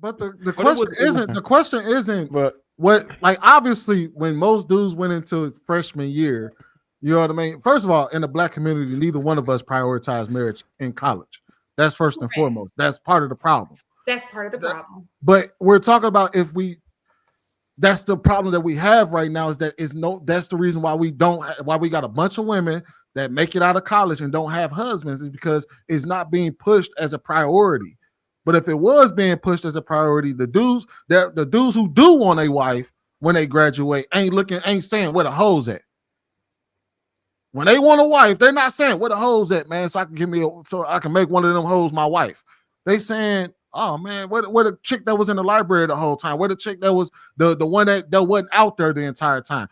But the question isn't but what, like, obviously when most dudes went into freshman year, you know what I mean? First of all, in the black community, neither one of us prioritized marriage in college. That's first and foremost. That's part of the problem. That's part of the problem. But we're talking about if we that's the problem that we have right now is that is no that's the reason why we don't why we got a bunch of women that make it out of college and don't have husbands is because it's not being pushed as a priority. But if it was being pushed as a priority, the dudes who do want a wife when they graduate ain't saying where the hoes at. When they want a wife, they're not saying where the hoes at, man. So I can make one of them hoes my wife. They saying, oh man, where the chick that was in the library the whole time? Where the chick that was the one that wasn't out there the entire time?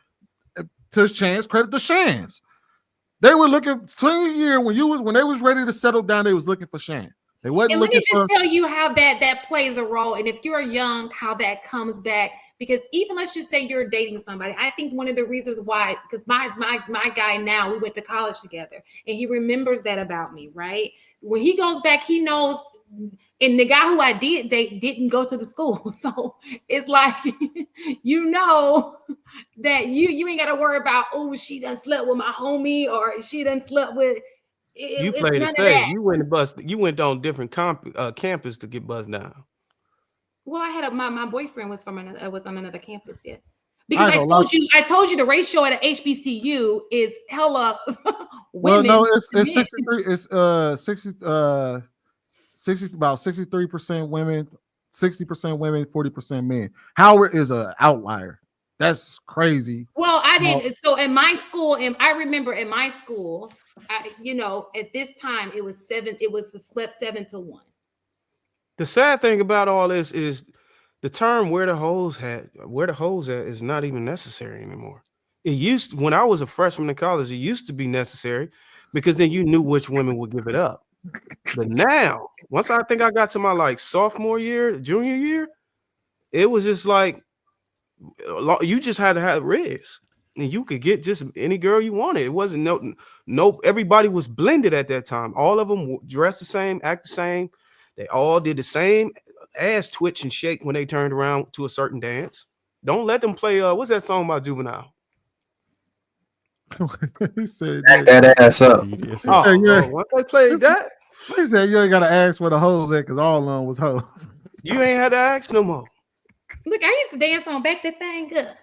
To Chance, credit to Shans. They were looking senior year when they was ready to settle down. They was looking for Shan. They wasn't. And let me just tell you how that plays a role. And if you're young, how that comes back. Because even let's just say you're dating somebody. I think one of the reasons why, because my guy now, we went to college together, and he remembers that about me, right? When he goes back, he knows. And the guy who I did date didn't go to the school. So it's like, you know that you ain't got to worry about, oh, she done slept with my homie or she done slept with. You played it safe. You went on different campus to get buzzed down. Well, I had my boyfriend was on another campus, yes. Because I told you the ratio at an HBCU is hella women. Well, no, it's 63. It's 60 about 63% women, 60% women, 40% men. Howard is an outlier. That's crazy. Well, I didn't. So in my school, and I remember in my school, at this time it was split 7-1. The sad thing about all this is the term where the hoes at is not even necessary anymore. It used, when I was a freshman in college, it used to be necessary because then you knew which women would give it up. But now, once I think I got to my sophomore year, junior year, it was just like you just had to have Riz, and you could get just any girl you wanted. It wasn't no. Everybody was blended at that time. All of them dressed the same, act the same. They all did the same ass twitch and shake when they turned around to a certain dance. Don't let them play. What's that song by Juvenile? He said that ass up. Once they played that, he said you ain't gotta ask where the hoes at because all of them was hoes. You ain't had to ask no more. Look, I used to dance on Back That Thing Up.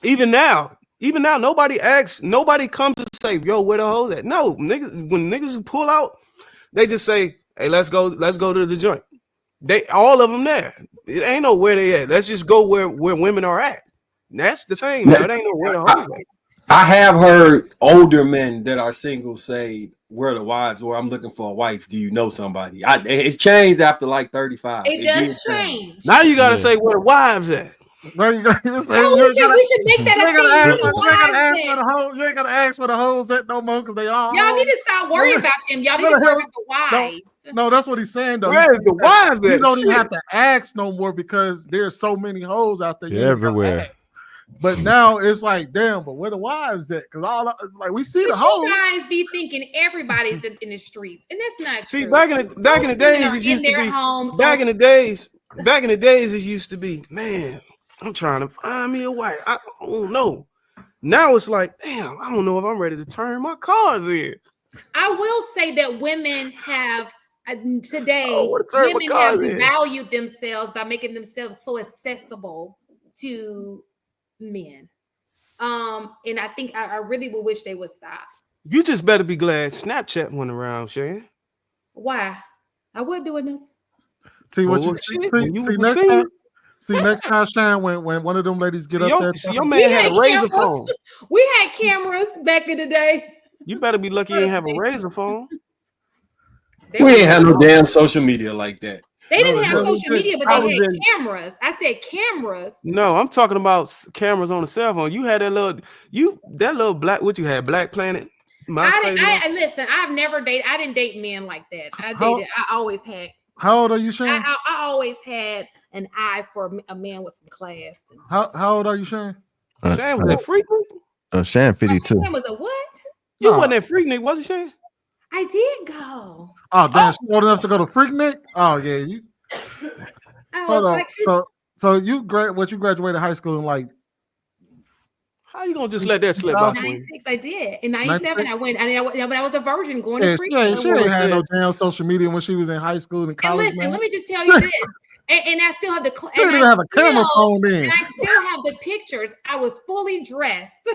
Even now, nobody asks. Nobody comes to say, "Yo, where the hoes at?" No, niggas. When niggas pull out, they just say, "Hey, let's go to the joint." They all of them there. It ain't no where they at. Let's just go where women are at. That's the thing. Now. It ain't no where the hoes at. I have heard older men that are single say, "Where the wives? Or I'm looking for a wife. Do you know somebody?" It's changed after 35. It does change. Now you gotta say where the wives at. There you go. We should make that a thing. You ain't gotta ask where the hoes at no more because they all. Y'all need to stop worrying about them. Y'all need to worry about the wives. No, that's what he's saying though. Where's the wives at? You don't even have to ask no more because there's so many hoes out there. Everywhere. But now it's like, damn, but where the wives at? Because we see the hoes. You guys be thinking everybody's in the streets, and that's not true. See, back in the days, it used to be. Back in the days, it used to be, man, I'm trying to find me a wife. I don't know. Now it's like, damn, I don't know if I'm ready to turn my cars in. I will say that women have today, women have devalued themselves by making themselves so accessible to men. And I think I really would wish they would stop. You just better be glad Snapchat went around, Shan. Why? I wasn't doing nothing. Next time, Shan, when one of them ladies get up there. Your man had a razor phone. We had cameras back in the day. You better be lucky you ain't have a razor phone. We ain't have no damn social media like that. They didn't have social media, but they had cameras. I said cameras. No, I'm talking about cameras on the cell phone. You had that little black. What you had? Black Planet. Listen. I've never dated. I didn't date men like that. I always had. How old are you, Shane? I always had an eye for a man with some class. How old are you, Shane? Shane was that freak? Shane 52. Shane was a what? You wasn't that freak, Nick, was it, Shane? I did go. Oh, damn, she old enough to go to Freaknik? Oh, yeah, you. I was Hold on. like, So you graduated high school in like How you gonna just let that slip by, Swing? 96, I did. In 97, I went. But I was a virgin going to free. she ain't had no damn social media when she was in high school and college. And listen, man. let me just tell you this. And I still have the. You didn't even have a camera phone in. And I still have the pictures. I was fully dressed.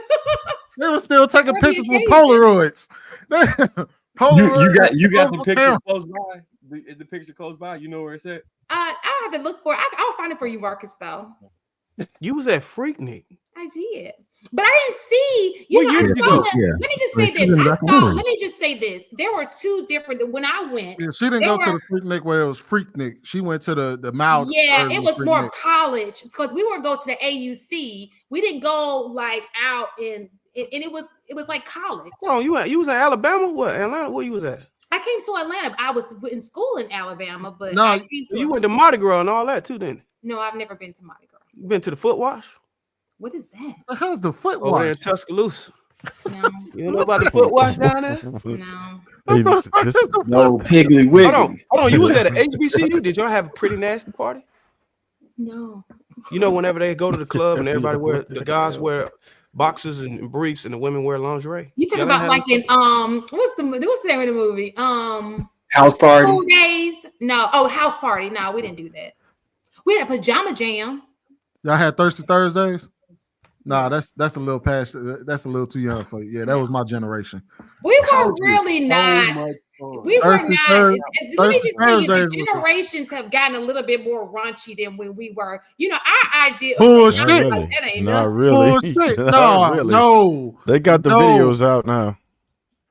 They were still taking pictures with Polaroids. You got the picture close by. Is the picture close by? You know where it's at? I'll have to look for it. I'll find it for you, Marcus. Though You was at Freaknik. I did, but I didn't see. What year did you go? Let me just say this. Let me just say this. There were two different. When I went, yeah, she didn't go to the Freaknik where it was Freaknik. She went to the mild. Yeah, it was more college because we were going to the AUC. We didn't go like out and it was like college. Oh, you was in Alabama? What Atlanta? Where you was at? I came to Atlanta. I was in school in Alabama, but no, you went to Mardi Gras and all that too, didn't you? No, I've never been to Mardi Gras. You been to the foot wash? What is that? The hell's the foot wash? Over there in Tuscaloosa. No. You don't know about the foot wash down there? No. No Piggly Wiggly. Hold on. You was at an HBCU? Did y'all have a pretty nasty party? No. You know, whenever they go to the club and everybody the guys wear boxers and briefs and the women wear lingerie. You talking about like in what's the name of the movie? House Party. 2 days. No. Oh, House Party. No, we didn't do that. We had a pajama jam. Y'all had Thirsty Thursdays? Nah, that's a little past. That's a little too young for you. Yeah, that was my generation. We were really not. We were not. Let me just tell you, the generations have gotten a little bit more raunchy than when we were. You know, our idea. Bullshit. Not really. Like, that ain't Not really. Bullshit. Not really. No. They got the videos out now.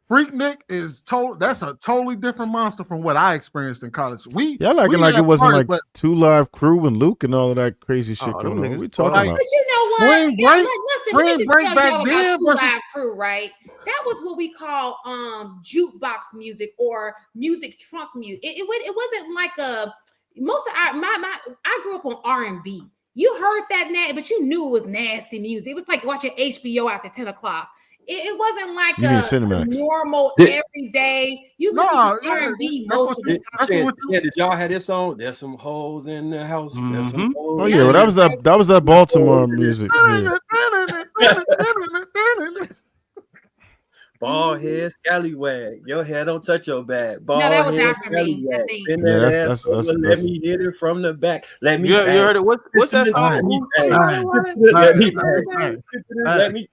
Freaknik is that's a totally different monster from what I experienced in college. Y'all acting like it wasn't like Two Live Crew and Luke and all of that crazy shit going on. What we talking about? But you know what? Listen, let me just tell y'all about Two Live Crew, right? That was what we call jukebox music or music trunk music. It wasn't like most of I grew up on R&B. You heard that but you knew it was nasty music. It was like watching HBO after 10 o'clock. It wasn't like a normal everyday. You listen to R&B most of the time. Did y'all have this song? There's some hoes in the house. There's some hoes. Oh yeah, well, that was that Baltimore music. Yeah. Bald head scallywag. Your hair don't touch your back. Bald no, that was head after me. That's let me hit it from the back. Let me. You heard it? What's that song? Let me.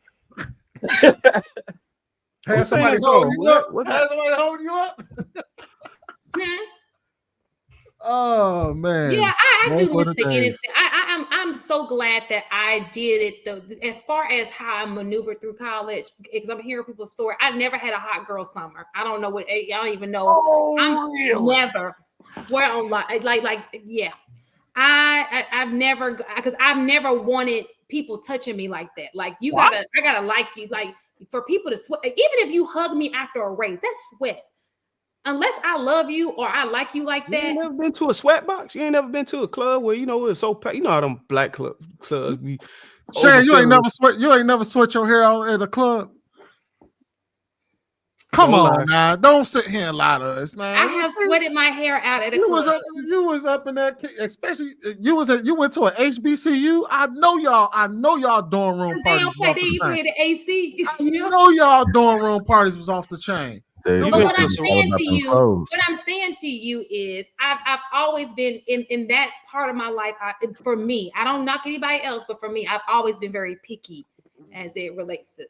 Has somebody holding you up? Has somebody holding you up? Oh man! Yeah, I do miss the innocent. I'm so glad that I did it. Though, as far as how I maneuvered through college, because I'm hearing people's story. I never had a hot girl summer. I don't know what. I don't even know. Really? Never. Swear on like yeah. I've never because I've never wanted people touching me like that. Like I gotta like you. Like for people to sweat, even if you hug me after a race, that's sweat. Unless I love you or I like you like that. You ain't never been to a sweat box? You ain't never been to a club where it's so packed? You know how them black clubs Shane, you ain't never sweat your hair out at a club. Come on, now. Don't sit here and lie to us, man. I have sweated my hair out at a club. You was up in that, especially you went to an HBCU. I know y'all dorm room parties. You pay the AC. I know y'all dorm room parties was off the chain. But what I'm saying to you is I've always been in that part of my life. For me, I don't knock anybody else, but for me, I've always been very picky as it relates to